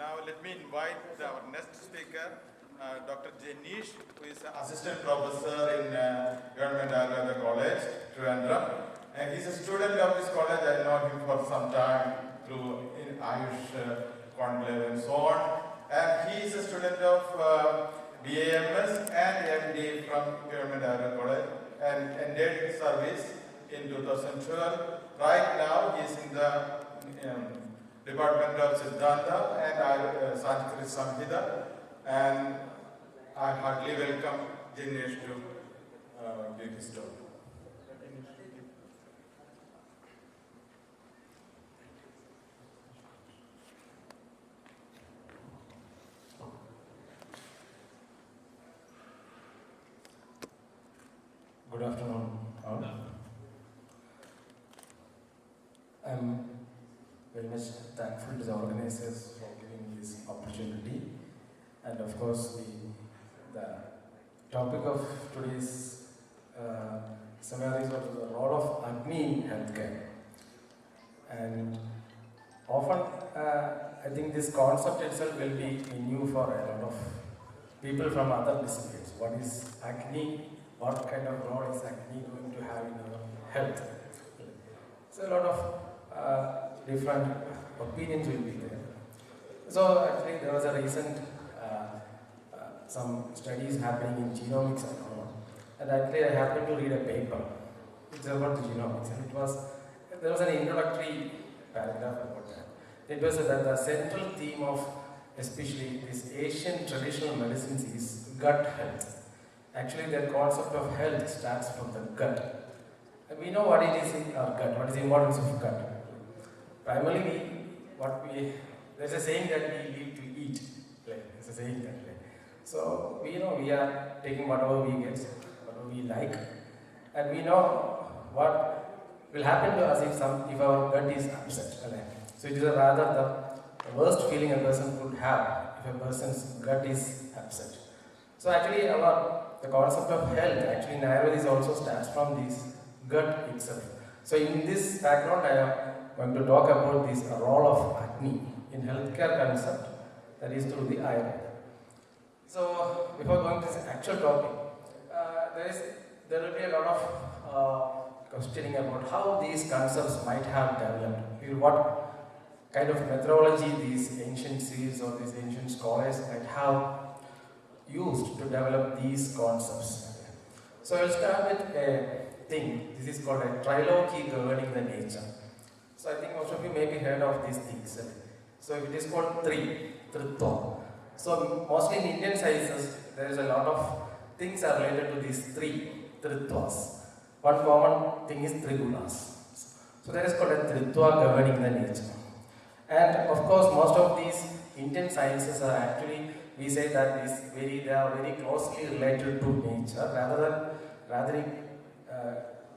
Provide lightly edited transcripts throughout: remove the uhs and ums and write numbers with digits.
Now let me invite our next speaker, Dr. Janeesh, who is an assistant professor in Government Ayurveda College, Trivandrum. And he's a student of this college. I know him for some time through in Ayush Conclave and so on. And he is a student of BAMS and MD from Government Ayurveda College and ended his service in 2012. Right now he is in the Department of Siddhanta and Sanskrit Samhita, and I heartily welcome Janeesh to give his talk. Good afternoon, all. I'm very much thankful to the organizers for giving this opportunity, and of course the topic of today's seminar is about the role of Agni in healthcare. And often I think this concept itself will be new for a lot of people from other disciplines. What is Agni? What kind of role is Agni going to have in our health? So a lot of different opinions will be there. So actually there was a recent some studies happening in genomics and all. And actually I happened to read a paper. It's about the genomics, and there was an introductory paragraph about that. It was that the central theme of especially this Asian traditional medicines is gut health. Actually, the concept of health starts from the gut. And we know what it is in our gut, what is the importance of gut. Primarily, there's a saying that we live to eat. There's a saying that way. So, we know we are taking whatever we get, whatever we like, and we know what will happen to us if our gut is upset. So, it is rather the worst feeling a person could have if a person's gut is upset. So, actually, the concept of health actually in Ayurveda also starts from this gut itself. So in this background I am going to talk about this role of Agni in healthcare concept, that is through the Ayurveda. So before going to this actual topic, there will be a lot of questioning about how these concepts might have developed, what kind of methodology these ancient seers or these ancient scholars might have used to develop these concepts. So I will start with a thing. This is called a trilogy governing the nature. So I think most of you may be heard of these things. So it is called Tritva. So mostly in Indian sciences, there is a lot of things are related to these Tritvas. One common thing is Trigunas. So that is called a Tritva governing the nature. And of course, most of these Indian sciences are actually, we say that they are very closely related to nature,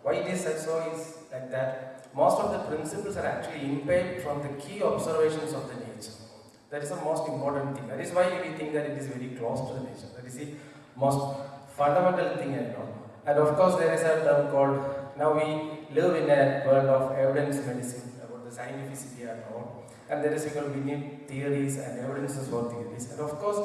why it is said so is like that most of the principles are actually imbibed from the key observations of the nature. That is the most important thing. That is why we think that it is very close to the nature. That is the most fundamental thing I know. And of course there is a term called, now we live in a world of evidence medicine about the scientificity and all. And there is we need theories and evidences for theories. And of course,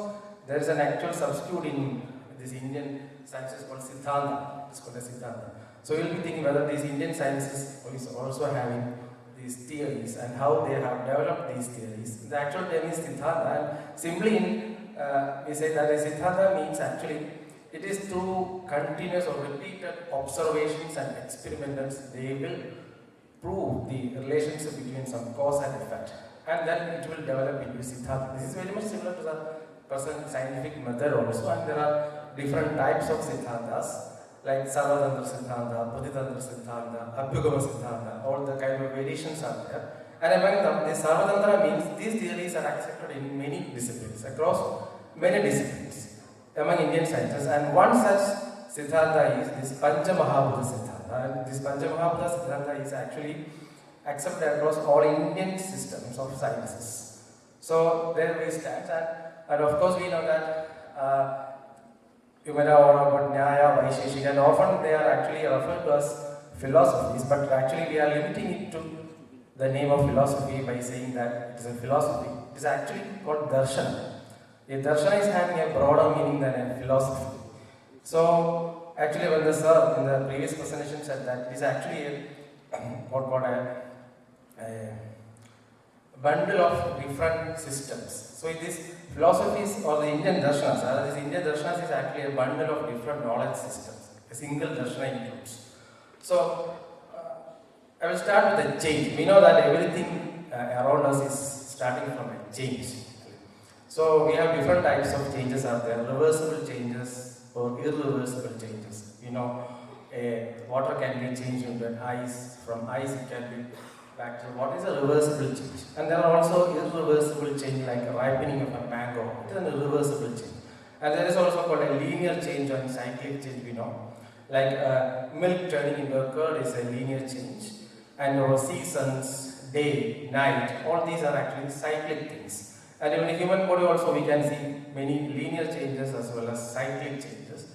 there is an actual substitute in this Indian sciences called Siddhanta. It's called a Siddhanta. So you'll be thinking whether these Indian sciences is also having these theories and how they have developed these theories. The actual term is Siddhanta, and simply we say that a Siddhanta means actually it is through continuous or repeated observations and experiments they will prove the relationship between some cause and effect. And then it will develop into Siddhanta. This is very much similar to the present scientific method also, and there are different types of Siddhantas like Sarvatantra Siddhanta, Pratitandra Siddhanta, Abhyugama Siddhanta, all the kind of variations are there. And among them, this Sarvatantra means these theories are accepted in many disciplines, across many disciplines among Indian sciences. And one such Siddhanta is this Panjamahabhootha Siddhanta. And this Panjamahabhootha Siddhanta is actually accepted across all Indian systems of sciences. So there we stand, and of course we know that you may know about Nyaya, Vaisheshika, and often they are actually referred to as philosophies, but actually we are limiting it to the name of philosophy by saying that it is a philosophy. It is actually called darshan. A darshan is having a broader meaning than a philosophy. So actually when the sir in the previous presentation said that it is actually a bundle of different systems. So these philosophies or the Indian darshanas, this Indian darshanas is actually a bundle of different knowledge systems. A single darshana includes. So I will start with the change. We know that everything around us is starting from a change. So we have different types of changes out there, reversible changes or irreversible changes. You know, water can be changed into an ice, from ice it can be back to what is a reversible change. And there are also irreversible change like a ripening of a mango, it is an irreversible change. And there is also called a linear change or cyclic change, we know. Like milk turning into a curd is a linear change. And our seasons, day, night, all these are actually cyclic things. And even in the human body also we can see many linear changes as well as cyclic changes.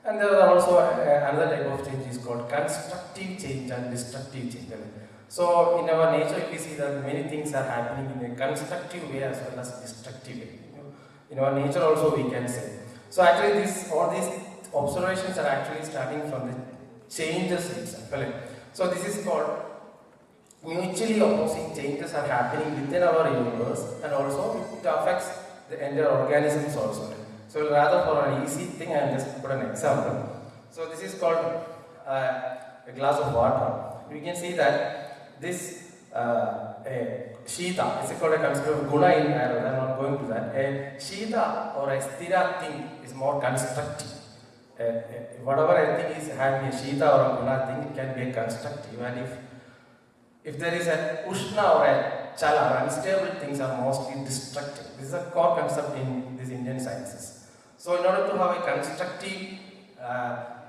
And there are also another type of change is called constructive change and destructive change. So in our nature we see that many things are happening in a constructive way as well as destructive way. In our nature also we can say. So actually all these observations are actually starting from the changes itself. So this is called mutually opposing changes are happening within our universe, and also it affects the entire organisms also. So rather for an easy thing, I will just put an example. So this is called a glass of water. We can see that this Shita is called a concept of guna in Ayurveda. I am not going to that. A Shita or a Sthira thing is more constructive. Whatever a thing is having a Shita or a guna thing, it can be a constructive. And if there is a Ushna or a Chala, unstable things are mostly destructive. This is a core concept in these Indian sciences. So in order to have a constructive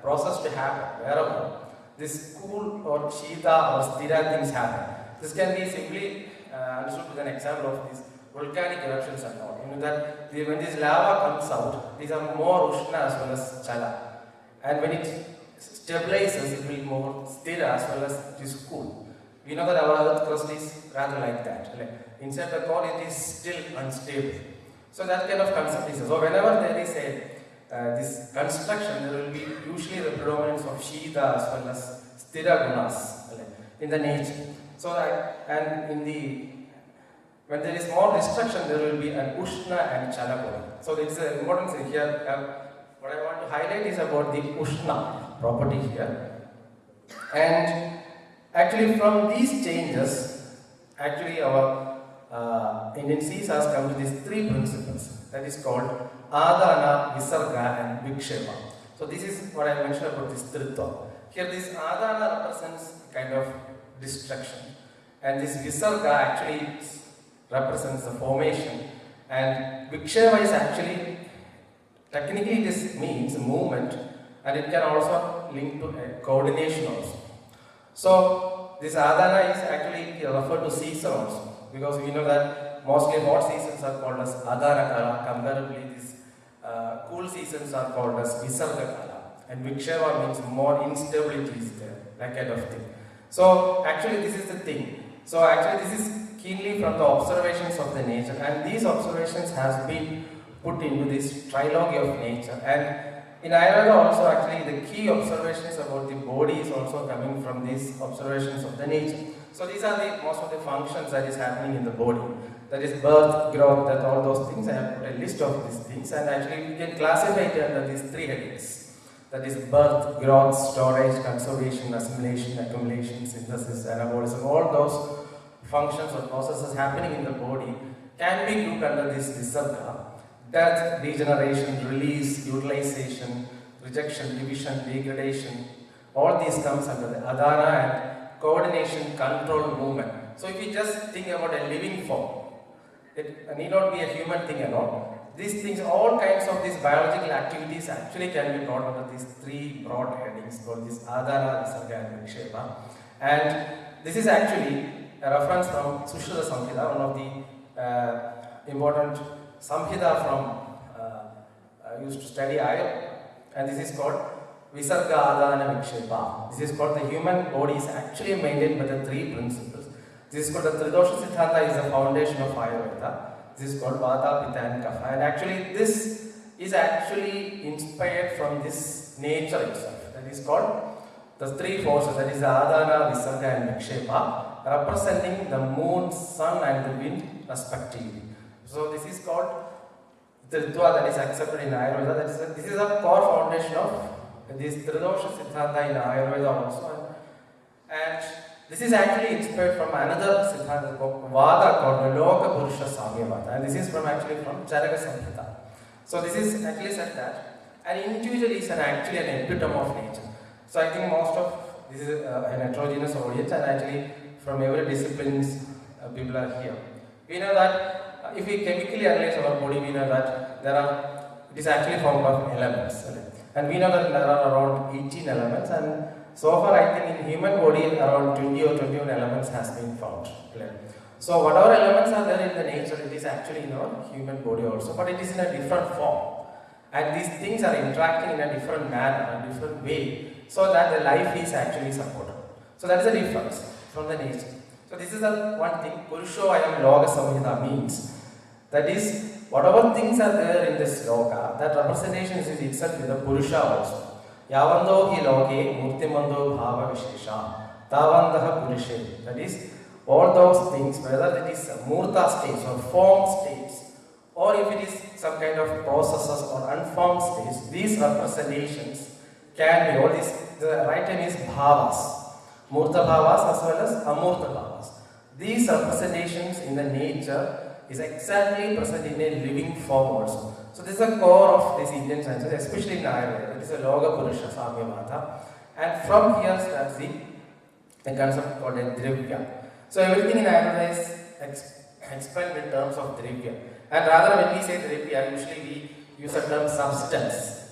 process to happen, wherever this cool or Shita or Sthira things happen, this can be simply understood with an example of these volcanic eruptions and all. You know that when this lava comes out, these are more Ushna as well as Chala. And when it stabilizes, it will be more Sthira as well as it is cool. We know that our earth crust is rather like that. Inside the core it is still unstable. So that kind of concept is. So whenever there is this construction, there will be usually the predominance of Shita as well as Sthira gunas in the nature. So when there is more destruction, there will be an Ushna and Chala guna. So there is an important thing here. What I want to highlight is about the Ushna property here. And actually from these changes, actually our Indian seas has come to these three principles. That is called Adana, Visarga and Viksheva. So this is what I mentioned about this Tritva. Here this Adana represents kind of destruction. And this Visarga actually represents the formation. And Viksheva is actually, technically this means movement, and it can also link to a coordination also. So this Adana is actually referred to season also, because we know that mostly hot seasons are called as Adana Kala, comparably these cool seasons are called as Visarga Kala, and Viksheva means more instability is there, that kind of thing. So actually this is the thing. So actually this is keenly from the observations of the nature, and these observations has been put into this trilogy of nature. And in Ayurveda also actually the key observations about the body is also coming from these observations of the nature. So these are the most of the functions that is happening in the body. That is birth, growth, that all those things. I have put a list of these things, and actually we can classify it under these three headings. That is birth, growth, storage, conservation, assimilation, accumulation, synthesis, anabolism. All those functions or processes happening in the body can be grouped under this Visarga. Death, degeneration, release, utilization, rejection, division, degradation, all these comes under the Adana and coordination, control, movement. So if you just think about a living form, it need not be a human thing alone. These things, all kinds of these biological activities actually can be brought under these three broad headings called this Adana, Visarga and Viksheva. And this is actually a reference from Sushruta Samhita, one of the important Samhita from used to study Ayurveda, and this is called Visarga Adana Viksheva. This is called the human body is actually maintained by the three principles. This is called the Tridosha Siddhanta is the foundation of Ayurveda. This is called Vata, Pitta and Kapha. And actually this is actually inspired from this nature itself. That is called the three forces, that is the Adana, Visarga and Vikshepa, representing the moon, sun and the wind respectively. So this is called the Ritva that is accepted in Ayurveda. This is a core foundation of this Tridosha Siddhanta in Ayurveda also. And this is actually inspired from another Siddhanta called Vada called the Loka Purusha Samyavada. And this is actually from Charaka Samhita. So this is actually said that an individual is actually an epitome of nature. So I think most of this is an heterogeneous audience, and actually from every disciplines people are here. We know that if we chemically analyze our body, we know that it is actually formed of elements. And we know that there are around 18 elements, and so far I think in human body around 20 or 21 elements has been found. So whatever elements are there in the nature, it is actually in our human body also, but it is in a different form. And these things are interacting in a different manner, a different way, so that the life is actually supported. So that is the difference from the nature. So this is the one thing, Purusho Ayam Loka Samhita means, that is, whatever things are there in this loka, that representation is itself with the Purusha also. Yavando hi loke murtimando bhava vishesha, tavandaha Purushe. That is, all those things, whether it is murta states or formed states, or if it is some kind of processes or unformed states, these representations can be, all these, the right term is bhavas, murta bhavas as well as amurta bhavas. These representations in the nature is exactly present in a living form also. So this is the core of this Indian sciences, especially in Ayurveda. It is a Loka Purusha Samyavada. And from here starts the concept called a Drivya. So everything in Ayurveda is explained in terms of Drivya. And rather when we say Drivya, usually we use the term substance.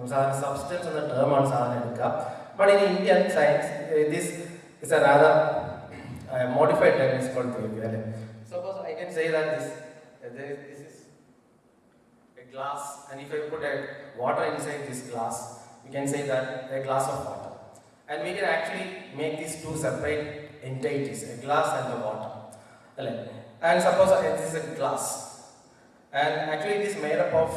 Substance and the term also. But in Indian science, this is a rather modified term is called Drivya. Suppose I can say that this is a glass, and if I put a water inside this glass, we can say that a glass of water. And we can actually make these two separate entities, a glass and the water. And suppose this is a glass, and actually it is made up of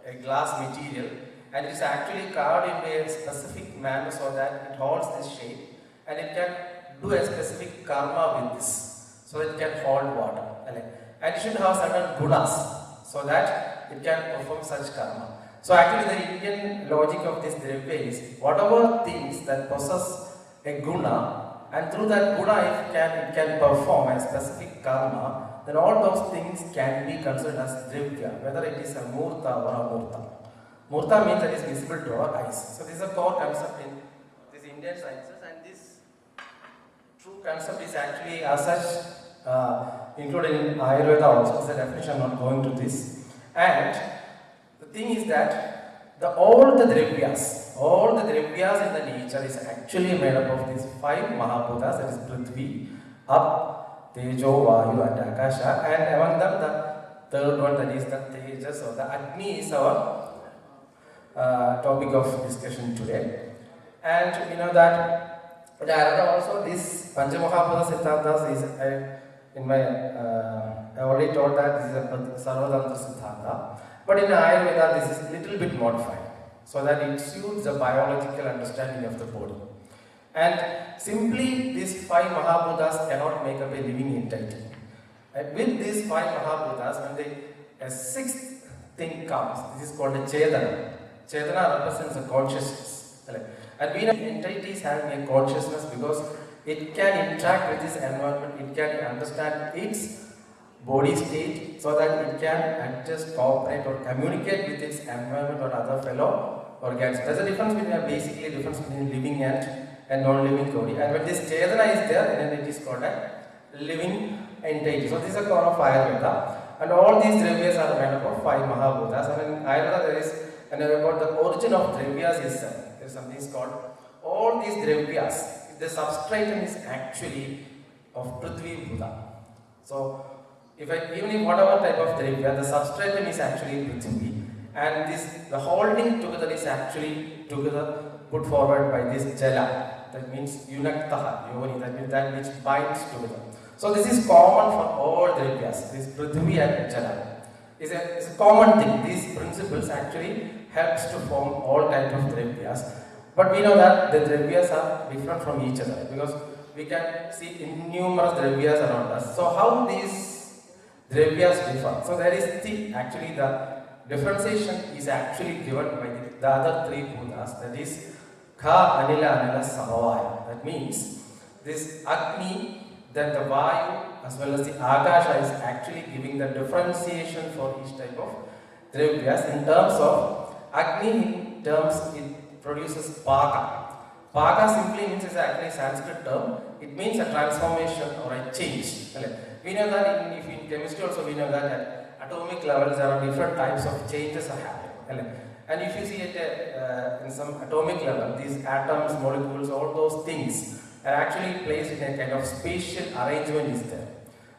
a glass material, and it is actually carved in a specific manner so that it holds this shape, and it can do a specific karma with this. So that it can hold water. And it should have certain gunas so that it can perform such karma. So actually the Indian logic of this Drivya is whatever things that possess a guna, and through that guna it can perform a specific karma, then all those things can be considered as Drivya, whether it is a murta or a murta. Murta means that it is visible to our eyes. So this is a core concept in this Indian sciences, and this true concept is actually as such included in Ayurveda also. As a definition, I'm not going to this. And the thing is that all the Drivyas in the nature is actually made up of these 5 Mahabhutas, that is Prithvi, Up, Tejo, Vayu and Akasha, and among them the third one, that is the Tejas or the Agni, is our topic of discussion today. And we know that in Ayurveda also this Panjamahabhootha Siddhantas is I already told that this is a Sarvatantra Siddhanta, but in Ayurveda this is little bit modified so that it suits the biological understanding of the body. And simply these 5 Mahabhutas cannot make up a living entity. And with these 5 Mahabhutas, when a 6th thing comes, this is called a Chetana. Chetana represents a consciousness. And we know entities having a consciousness because it can interact with this environment, it can understand its body state so that it can adjust, cooperate or communicate with its environment or other fellow organisms. There's a difference between living and non-living body. And when this Chetana is there, then it is called a living entity. So this is a core of Ayurveda. And all these Drivyas are made up of 5 Mahabhutas. And in Ayurveda there is, and about the origin of Drivyas is there is something called, all these Drivyas, the substratum is actually of Prithvi Bhuta. So, even if whatever type of Drivya, the substratum is actually Prithvi, and the holding together is actually together put forward by this Jala. that means yunaktaha, yoni, that means that which binds together. So this is common for all dravyas, this Prithvi and Jala. It's a common thing. These principles actually helps to form all types of dravyas. But we know that the dravyas are different from each other because we can see innumerable dravyas around us. So how these dravyas differ? So there is the differentiation is actually given by the other three bhutas, that is Kha, Anila, Anila, Samavaya. That means this Agni, then the Vayu as well as the Akasha is actually giving the differentiation for each type of dravyas. In terms of Agni, it produces Paka. Paka simply means it's actually a Sanskrit term. It means a transformation or a change. We know that in chemistry also we know that at atomic levels there are different types of changes are happening. And if you see it in some atomic level, these atoms, molecules, all those things are actually placed in a kind of spatial arrangement is there.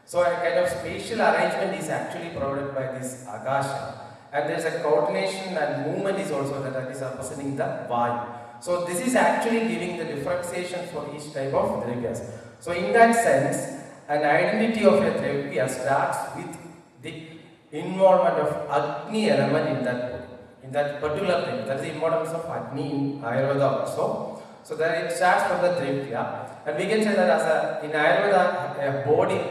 So a kind of spatial arrangement is actually provided by this Akasha. And there is a coordination and movement is also that is representing the Vayu. So this is actually giving the differentiation for each type of dravyas. So in that sense, an identity of a dravya starts with the involvement of Agni element in that particular thing. That is the importance of Agni in Ayurveda also. So then it starts from the dravya, and we can say that in Ayurveda, a body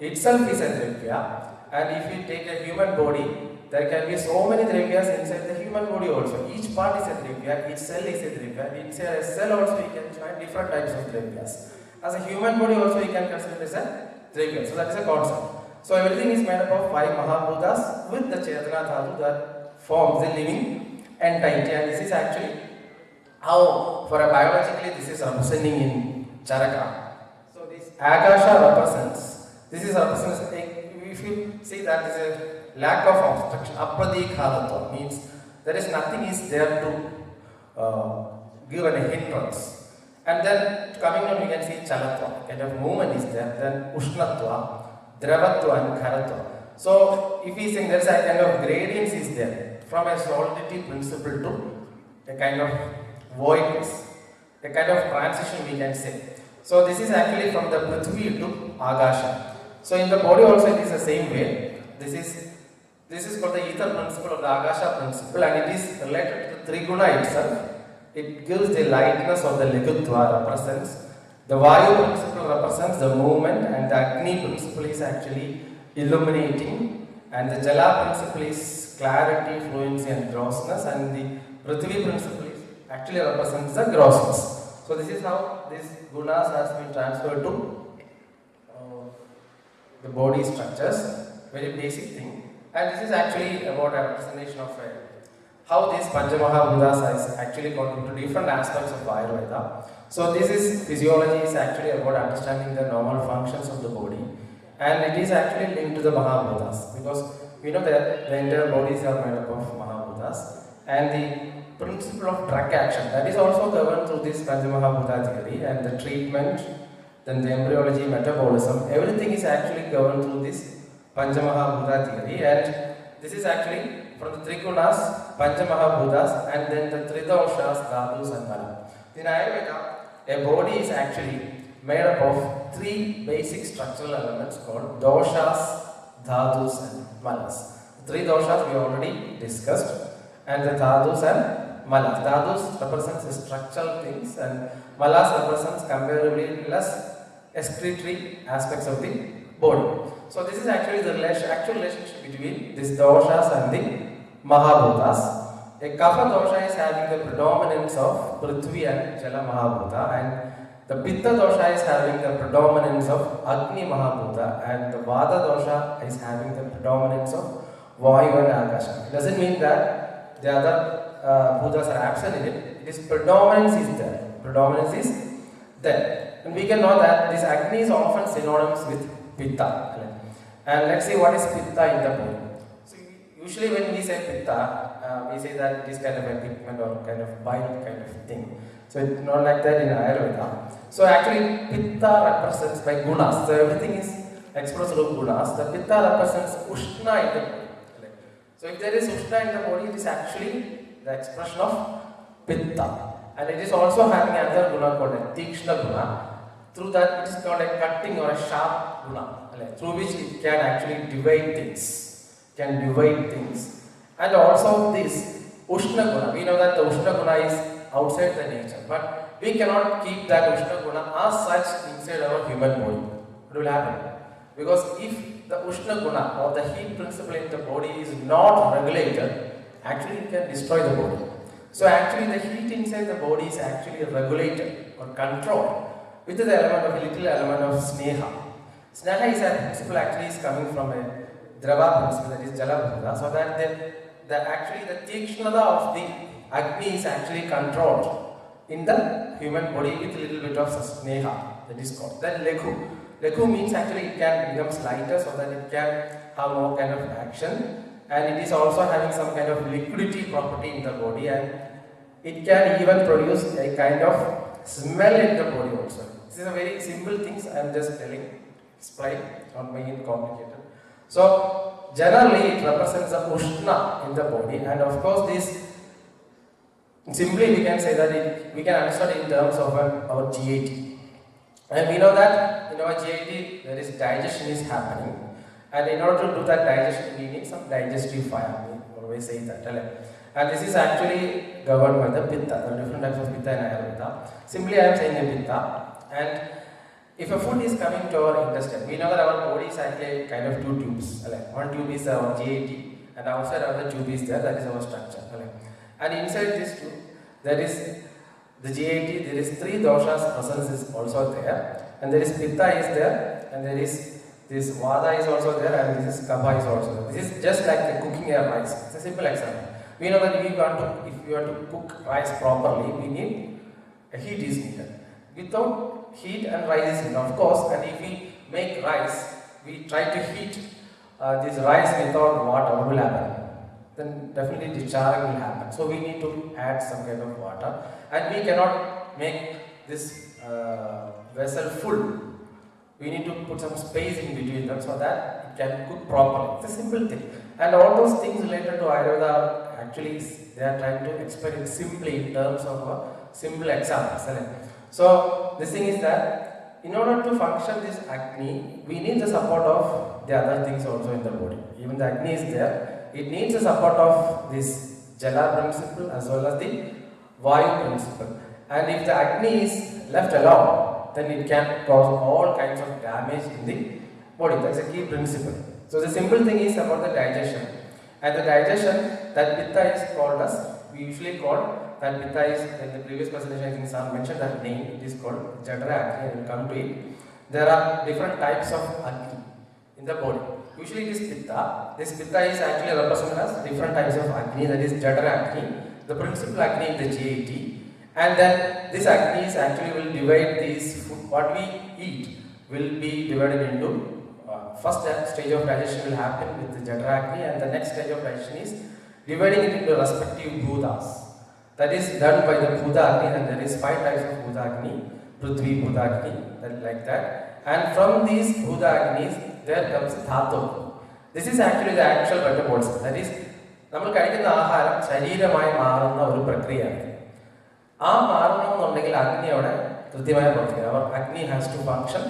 itself is a dravya, and if you take a human body, there can be so many dravyas inside the human body also. Each part is a dravya, each cell is a dravya. Inside a cell also you can find different types of dravyas. As a human body also you can consider it as a dravya. So that is a concept. So everything is made up of 5 Mahabhutas with the Chetana Dhatu that forms a living entity, and this is actually how for a biologically this is representing in Charaka. So this Akasha represents, if you see that this is a lack of obstruction, Apradikhalatva means there is nothing is there to give a hindrance. And then coming down we can see Chalatva, kind of movement is there, then Ushnatva, Dravatva and Kharatva. So if we think there is a kind of gradients is there from a solidity principle to a kind of voidness, a kind of transition we can say. So this is actually from the Prithvi to Akasha. So in the body also it is the same way. This is called the ether principle or the Akasha principle, and it is related to the Triguna itself. It gives the lightness of the Ligutva represents. The Vayu principle represents the movement, and the Agni principle is actually illuminating, and the Jala principle is clarity, fluency and grossness, and the Prithvi principle is actually represents the grossness. So this is how these gunas has been transferred to the body structures, very basic thing. And this is actually about a representation of how these Panjamahabhootha is actually contribute to different aspects of Ayurveda. So this is physiology is actually about understanding the normal functions of the body, and it is actually linked to the Mahabhutas because we know that the entire bodies are made up of Mahabhutas, and the principle of drug action that is also governed through this Panjamahabhootha theory, and the treatment, then the embryology, metabolism, everything is actually governed through this Panjamahabhootha theory, and this is actually from the Trigunas, Panjamahabhutas, and then the Tridoshas, Dhadus and Mala. In Ayurveda, a body is actually made up of 3 basic structural elements called doshas, dhadus and malas. The 3 doshas we already discussed, and the dhadus and malas. Dhadus represents the structural things, and malas represents comparatively less excretory aspects of the body. So this is actually the actual relationship between these doshas and the Mahabhutas. A Kapha dosha is having the predominance of Prithvi and Jala Mahabhuta, and the Pitta dosha is having the predominance of Agni Mahabhuta, and the Vata dosha is having the predominance of Vayu and Akasha. It doesn't mean that the other bhutas are absent in it. It is predominance is there. Predominance is there. And we can know that this Agni is often synonymous with Pitta. And let's see what is Pitta in the body. So usually when we say Pitta, we say that it is kind of a pigment or kind of bile kind of thing. So it's not like that in Ayurveda. So actually Pitta represents by gunas. So everything is expressed through gunas. The Pitta represents Ushna in the body. So if there is Ushna in the body, it is actually the expression of Pitta. And it is also having another guna called a Tikshna guna. Through that, it is called a cutting or a sharp guna, through which it can actually divide things. And also this Ushna guna. We know that the Ushna guna is outside the nature, but we cannot keep that Ushna guna as such inside our human body. What will happen? Because if the Ushna guna or the heat principle in the body is not regulated, actually it can destroy the body. So actually the heat inside the body is actually regulated or controlled with the element of a little element of sneha. Sneha is a principle actually is coming from a drava principle, that is jala bhuta, so that actually the tikshnada of the Agni is actually controlled in the human body with a little bit of sneha, that is called. Then lekhu. Lekhu means actually it can become lighter so that it can have more kind of action, and it is also having some kind of liquidity property in the body, and it can even produce a kind of smell in the body also. This is a very simple things I am just explain, not making it complicated. So generally it represents the Ushna in the body, and of course this simply we can say that we can understand in terms of our GAT. And we know that in our GAT there is digestion is happening, and in order to do that digestion we need some digestive fire. We always say that. And this is actually governed by the Pitta. There are different types of Pitta in Ayurveda. Simply I am saying a Pitta. And if a food is coming to our intestine, we know that our body is actually kind of two tubes. One tube is our GAT, and outside another tube is there, that is our structure. And inside this tube, there is the GAT, there is three doshas presence is also there, and there is Pitta is there, and there is this Vada is also there, and this is Kapha is also there. This is just like cooking a rice. It's a simple example. We know that if we want to cook rice properly, we need a heat is needed. Without heat and rice is enough, of course, and if we make rice, we try to heat this rice without water, what will happen? Then definitely the charring will happen. So we need to add some kind of water, and we cannot make this vessel full. We need to put some space in between them so that it can cook properly. It's a simple thing. And all those things related to Ayurveda actually they are trying to explain it simply in terms of simple examples. So this thing is that in order to function this Agni, we need the support of the other things also in the body. Even the Agni is there, it needs the support of this Jala principle as well as the Vayu principle. And if the Agni is left alone, then it can cause all kinds of damage in the body. That's a key principle. So the simple thing is about the digestion. And the digestion, that Pitta is called as, we usually call that Pitta is, in the previous presentation I think Sam mentioned that name, it is called Jadra Agni, I will come to it. There are different types of Agni in the body. Usually it is Pitta. This Pitta is actually represented as different types of Agni, that is Jadra Agni, the principal Agni in the GAT. And then this Agni is actually will divide these food, what we eat will be divided into first stage of digestion will happen with the Jadra Agni, and the next stage of digestion is dividing it into respective Bhutas. That is done by the Bhuta Agni, and there is 5 types of Bhuta Agni, Prithvi Bhuta Agni, like that. And from these Bhuta Agnis, there comes Dhatu. This is actually the actual metabolism. That is, നമ്മൾ കഴിക്കുന്ന ആഹാരം ശരീരമായി മാറുന്ന ഒരു പ്രക്രിയയാണ്. ആ മാറണമെന്നുണ്ടെങ്കിൽ അഗ്നി അവിടെ കൃത്യമായി പ്രവർത്തിക്കണം. അവർ അഗ്നി ഹാസ് ടു ഫങ്ഷൻ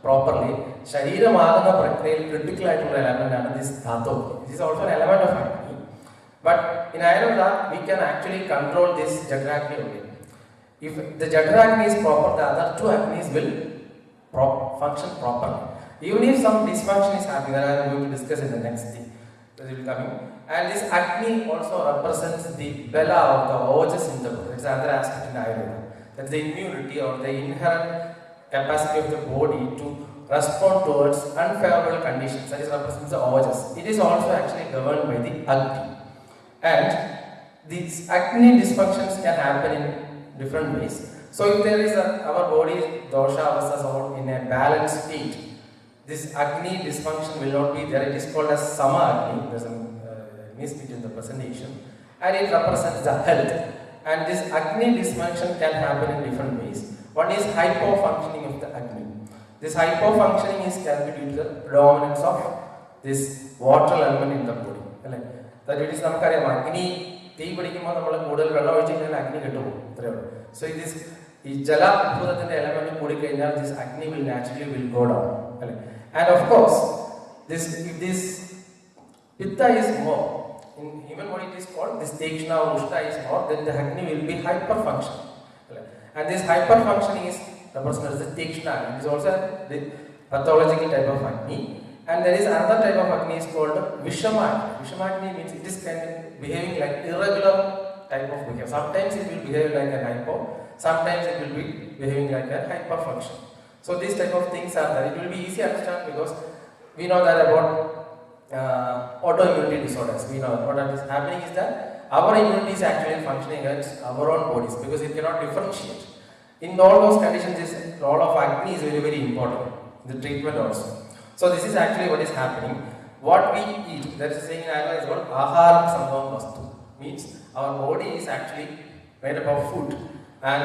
properly. ശരീരമാകുന്ന പ്രക്രിയയിൽ ക്രിട്ടിക്കൽ ആയിട്ടുള്ള എലമെന്റ് ആണ് ദിസ് ധാതു. This is also an element of Agni. But in Ayurveda, we can actually control this Jadra Agni only. If the Jadra Agni is proper, the other 2 Agnis will function properly. Even if some dysfunction is happening, that I am going to discuss in the next thing that will come in. And this Agni also represents the Bela or the Ojas in the body. It's another aspect in Ayurveda. That's the immunity or the inherent capacity of the body to respond towards unfavorable conditions. That is represents the Ojas. It is also actually governed by the Agni. And these Agni dysfunctions can happen in different ways. So if there is our body dosha avasthas all in a balanced state, this Agni dysfunction will not be there. It is called as Sama Agni. There's a miss between the presentation, and it represents the health. And this Agni dysfunction can happen in different ways. One is hypofunctioning of the Agni. This hypofunctioning can be due to the predominance of this water element in the body. That it is നമുക്കറിയാം അഗ്നി തീ പിടിക്കുമ്പോൾ നമ്മൾ കൂടുതൽ വെള്ളം ഒഴിച്ച് കഴിഞ്ഞാൽ അഗ്നി കെട്ടുപോകും. So this Jala element this Agni will naturally will go down. And of course, if this Pitta is more, in human body it is called this Tekshna or Ushta is more, then the Agni will be hyperfunctioning. And this hyperfunctioning is the person has the Tekshna. It is also the pathological type of Agni. And there is another type of Agni is called Vishama. Vishama Agni means it is kind of behaving like irregular type of behavior. Sometimes it will behave like a hypo, sometimes it will be behaving like a hyperfunction. So these type of things are there. It will be easy to understand because we know that about autoimmunity disorders. We know what is happening is that our immunity is actually functioning against our own bodies because it cannot differentiate. In all those conditions, this role of Agni is very, very important. The treatment also. So this is actually what is happening. What we eat, that is saying in Ayurveda is called Ahara Sambhavam Vastu. Means our body is actually made up of food. And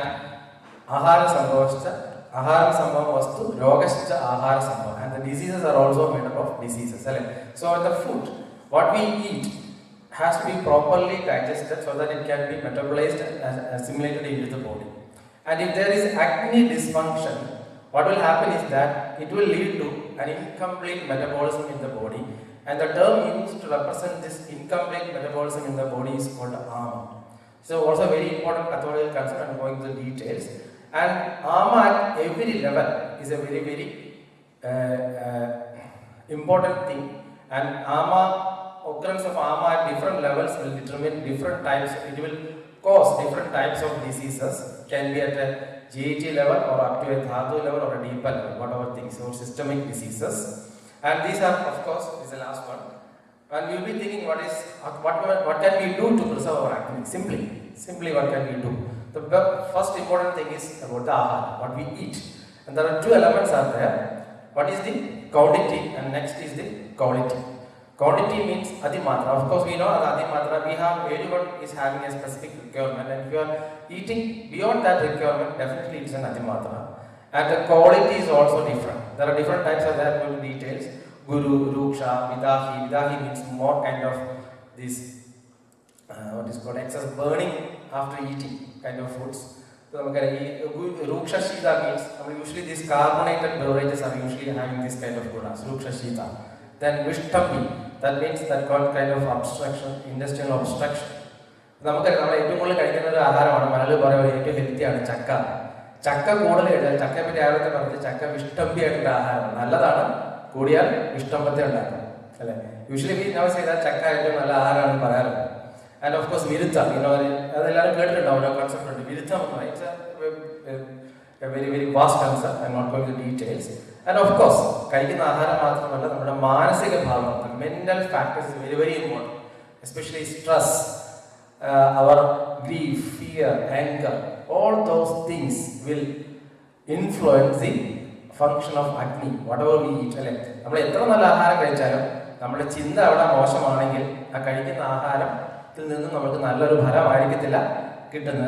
Ahara Sambhavam Vastu, Rogascha Ahara Sambhavam. And the diseases are also made up of diseases. So the food, what we eat, has to be properly digested so that it can be metabolized and assimilated into the body. And if there is Agni dysfunction, what will happen is that it will lead to an incomplete metabolism in the body. And the term used to represent this incomplete metabolism in the body is called Ama. So also very important pathological concept, I'm going to the details. And Ama at every level is a very, very important thing. And occurrence of Ama at different levels will determine different types, it will cause different types of diseases. Can be at a GAT level or up to a Dhatu level or a deeper level, whatever things, so systemic diseases. And these are, of course, this is the last one. And we will be thinking what can we do to preserve our Agni? Simply what can we do? The first important thing is about the Ahara, what we eat. And there are two elements are there. What is the quantity and next is the quality. Quantity means Adimatra. Of course, we know that Adimatra, everyone is having a specific requirement, and if you are eating beyond that requirement, definitely it is an Adimatra. And the quality is also different. There are different types of that, going to details. Guru, Ruksha, Vidahi. Vidahi means more kind of this, what is called excess burning after eating kind of foods. So, Ruksha Shita means, usually these carbonated beverages are usually having this kind of gunas, Ruksha Shita. Then Vishtambi, that means that got kind of obstruction, intestinal obstruction. We have healthy chakka. Chakka Vishtambi usually we never say that chakka and of course Virutha, you know, concept of Virutha, it's a very, very vast concept. I'm not going to details. And of course, mental factors is very, very important, especially stress, our grief, fear, anger, all those things will influence the function of Agni, whatever we eat. And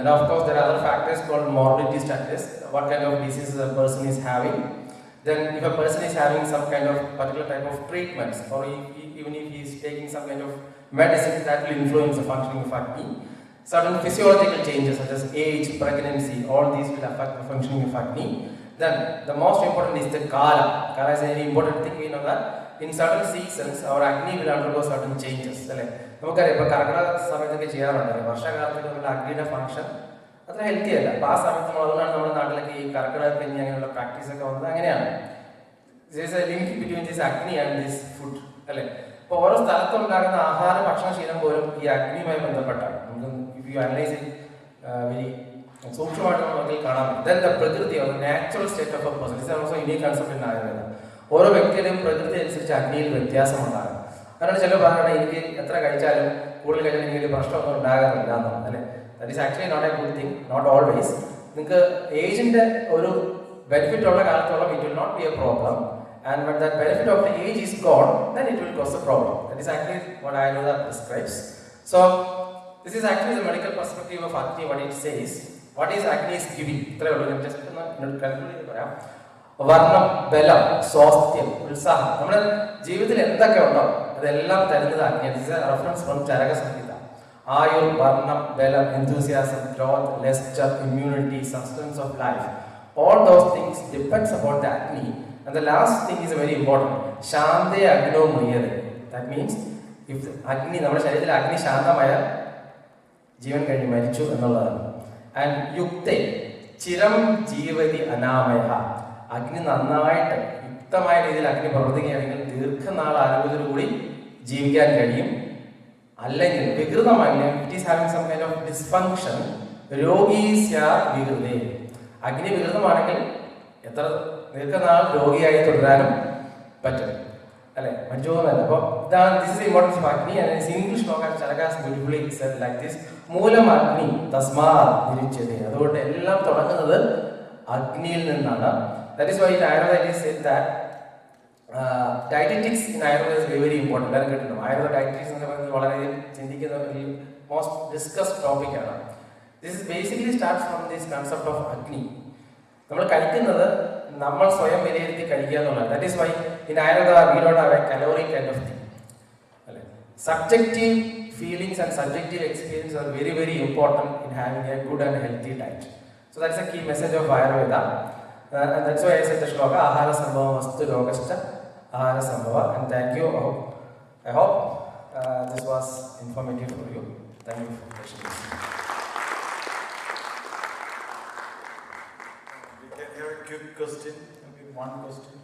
of course, there are other factors called morbidity status, what kind of diseases a person is having. Then if a person is having some kind of particular type of treatments, or even if he is taking some kind of medicine, that will influence the functioning of Agni. Certain physiological changes such as age, pregnancy, all these will affect the functioning of Agni. Then the most important is the Kala. Kala is an important thing. We know that in certain seasons our Agni will undergo certain changes. Agni function. That's healthy. Past practice. There is a link between this Agni and this food. If you analyze it very then the Prakriti or the natural state of a person, this is also a unique concept in Ayurveda. One Prakriti is Agni that is actually not a good thing, not always. Age in the benefit of it will not be a problem, and when that benefit of the age is gone, then it will cause a problem. That is actually what Ayurveda prescribes. So this is actually the medical perspective of Agni, what it says. What is Agni's giving? Just Varnam, Belam, Swasthya, Ulsaha. This is a reference from Charaka Samhita. Ayur, Varnam, Belam, enthusiasm, growth, luster, immunity, sustenance of life. All those things depends upon the Agni. And the last thing is very important. Shante Agno Mriyade. That means if the Agni, നമ്മുടെ ശരീരത്തിൽ അഗ്നി ശാന്തമായാൽ ജീവൻ കഴിഞ്ഞ് മരിച്ചു എന്നുള്ളതാണ്. And യുക്തേ ചിരം ജീവതി Anamaya. അഗ്നി നന്നായിട്ട് യുക്തമായ രീതിയിൽ അഗ്നി പ്രവർത്തിക്കുകയാണെങ്കിൽ ദീർഘനാൾ ആരോഗ്യത്തോടുകൂടി ജീവിക്കാൻ കഴിയും. അല്ലെങ്കിൽ വികൃതമാണെങ്കിൽ it is having some kind of dysfunction, രോഗീ സ്യാത് വികൃതേ. അഗ്നി വികൃതമാണെങ്കിൽ എത്ര ദീർഘനാൾ രോഗിയായി തുടരാനും പറ്റും അല്ലെ, മഞ്ജുവെന്നല്ല. അപ്പോൾ ഇതാണ് this is importance of agni. And English shlokam Charaka's beautifully said like this: മൂലം അഗ്നി തസ്മാത് നിരുച്യതേ. അതുകൊണ്ട് എല്ലാം തുടങ്ങുന്നത് അഗ്നിയിൽ നിന്നാണ്. That is why in Ayurveda it is said that dietetics in Ayurveda is very important. എല്ലാവരും കേട്ടിട്ടുണ്ടോ? ആയുർവേദ ഡയറ്ററ്റിക്സ് എന്ന് പറയുന്നത് വളരെ ചിന്തിക്കുന്ന ഒരു മോസ്റ്റ് ഡിസ്കസ്ഡ് ടോപ്പിക്കാണ്. This is basically starts from this concept of agni. നമ്മൾ കഴിക്കുന്നത് നമ്മൾ സ്വയം വിലയിരുത്തി കഴിക്കുക എന്നുള്ളത്. That is why in Ayurveda we don't have a calorie kind of thing അല്ലെ. Subjective feelings and subjective experience are very, very important in having a good and healthy diet. So that's a key message of Ayurveda. And that's why I said the shloka, Ahara Sambhava Vastu Rogascha Ahara Sambhava. And thank you. I hope this was informative for you. Thank you for questions. We can have a quick question, maybe one question.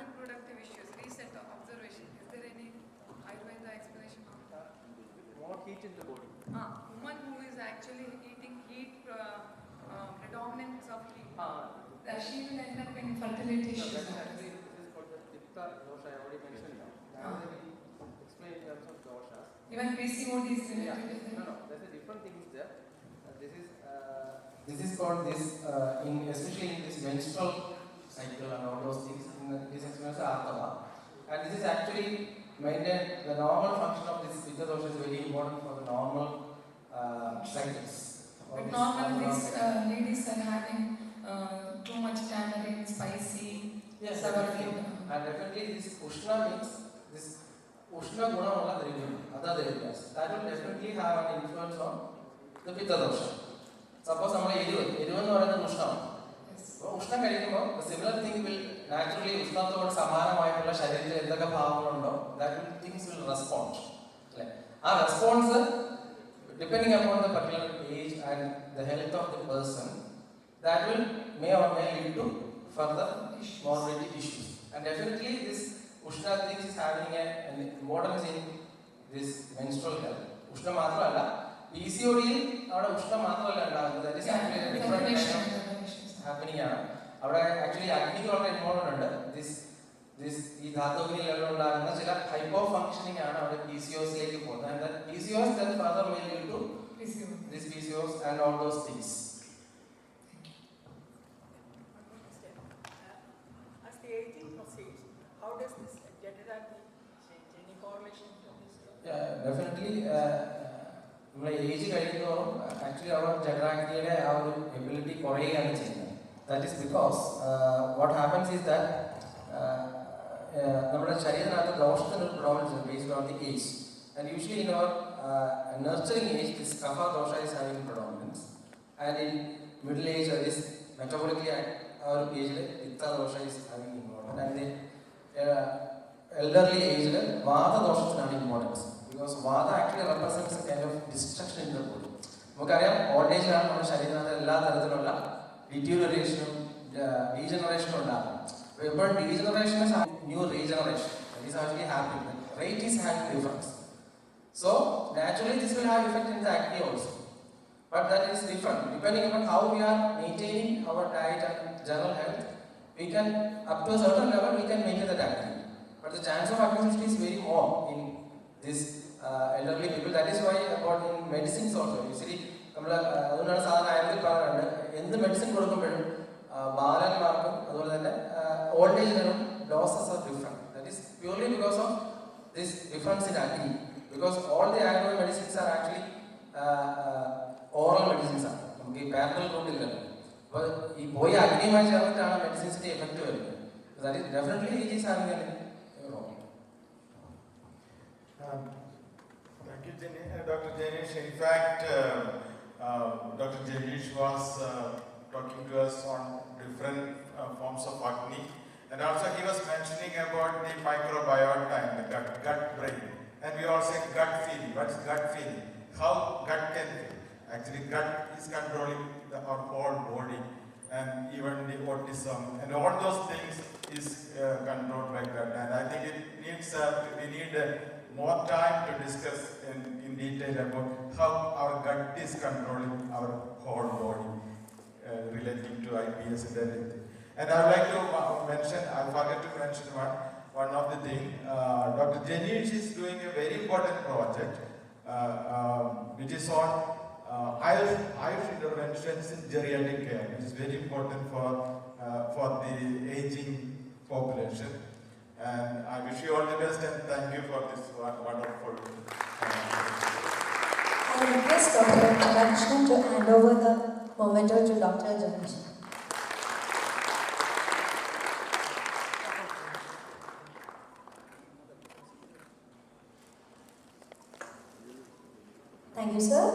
Reproductive issues. Recent observation. Is there any Ayurveda explanation for that? More heat in the body. Woman who is actually eating heat, predominance of heat. That she will end up in fertility issues. Actually, this is called the Pitta dosha. I already mentioned now. Explain in terms of doshas. Even PCOD is related. No. There's a different things there. This is called this especially in this menstrual cycle and all those things. This experience Artava. And this is actually maintain the normal function of this Pitta dosha is very important for the normal cycles. But normally these ladies are having too much tamarind, spicy, sour food. And definitely this Ushna means this Ushna guna ulla dravya, other dravyas. That will definitely have an influence on the Pitta dosha. Suppose നമ്മൾ എരിവ് എന്ന് പറയുന്നത് ഉഷ്ണമാണ്. ഉഷ്ണം കഴിക്കുമ്പോൾ similar thing will naturally ഉഷ്ണത്തോട് സമാനമായിട്ടുള്ള ശരീരത്തിൽ എന്തൊക്കെ ഭാവങ്ങളുണ്ടോ ദാറ്റ് തിങ്സ് വിൽ റെസ്പോണ്ട് അല്ലേ. ആ response depending upon the particular age and the health of the person that will may or may lead to further morbidity issues. And definitely this ഉഷ്ണ things is having a importance in this menstrual health. ഉഷ്ണം മാത്രമല്ല PCODയിൽ അവിടെ ഉഷ്ണം മാത്രമല്ല ഉണ്ടാകുന്നത്, that is actually different happening ആണ്. അവിടെ ആക്ച്വലി അഗ്നിക്ക് വളരെ ഇമ്പോർട്ടൻ്റ് ഉണ്ട്. ഈ ധാതുവിനിലെല്ലാം ഉണ്ടാകുന്ന ചില ഹൈപ്പോ ഫങ്ഷനിങ് ആണ് അവിടെ PCOSലേക്ക് പോകുന്നത്. And that PCOS then further may lead to this PCOS and all those things. As the aging proceeds, how does this Janeesh change? Any correlation from this? Yeah, definitely. നമ്മുടെ age കഴിയുന്നതോറും actually അവർ ജഠരാഗ്നിയുടെ ആ ഒരു ability കുറയുകയാണ് ചെയ്യുന്നത്. That is because what happens is that നമ്മുടെ ശരീരത്തിനകത്ത് ദോഷത്തിന് problems based on the age. And usually in our nurturing age, this kapha dosha is having predominance. And in middle age, that is metabolically our age, pitta dosha is having importance. And in elderly age, vata dosha is having importance. Because vata actually represents a kind of destruction in the body. നമുക്കറിയാം old ഏജിലാണ് നമ്മുടെ ശരീരത്തിനകത്ത് എല്ലാ തരത്തിലുള്ള ഡിറ്റീരിയറേഷനും ഡീജനറേഷനും ഉണ്ടാകും. എപ്പോഴും degeneration new regeneration is actually happening. Rate is having difference. So naturally this will have effect in the acne also. But that is different. Depending on how we are maintaining our diet and general health, we can up to a certain level we can maintain the acne. But the chance of acne is very more in this elderly people. That is why about in medicines also usually നമ്മൾ അതുകൊണ്ടാണ് സാധാരണ ആയുർവേദത്തിൽ പറയാറുണ്ട് എന്ത് medicine കൊടുക്കുമ്പോഴും ബാലന്മാർക്കും അതുപോലെ തന്നെ old ഏജിനും doses are different. That is purely because of this difference in acne. Because all the Ayurvedic medicines are actually oral medicines. നമുക്ക് ഈ പാരലൽ റൂട്ടില്ലല്ലോ. അപ്പോൾ ഈ പോയി അഗ്നിയുമായി ചേർന്നിട്ടാണ് മെഡിസിൻസിൻ്റെ എഫക്റ്റ് വരുന്നത്. That is definitely he is having a wrong. Thank you, Dr. Janeesh. In fact, Dr. Janeesh was talking to us on different forms of Agni, and also he was mentioning about the microbiota and the gut brain. And we all say gut feeling. What is gut feeling? How gut can feel? Actually, gut is controlling our whole body, and even the autism and all those things is controlled by gut. And I think it needs we need more time to discuss in detail about how our gut is controlling our whole body relating to IBS and everything. And I would like to mention, I forgot to mention one of the things. Dr. Janeesh is doing a very important project which is on Ayurvedic interventions in geriatric care, which is very important for the aging population. And I wish you all the best and thank you for this wonderful. I request Dr. Ramakrishnan to hand over the memento to Dr. Janeesh. Thank you, sir.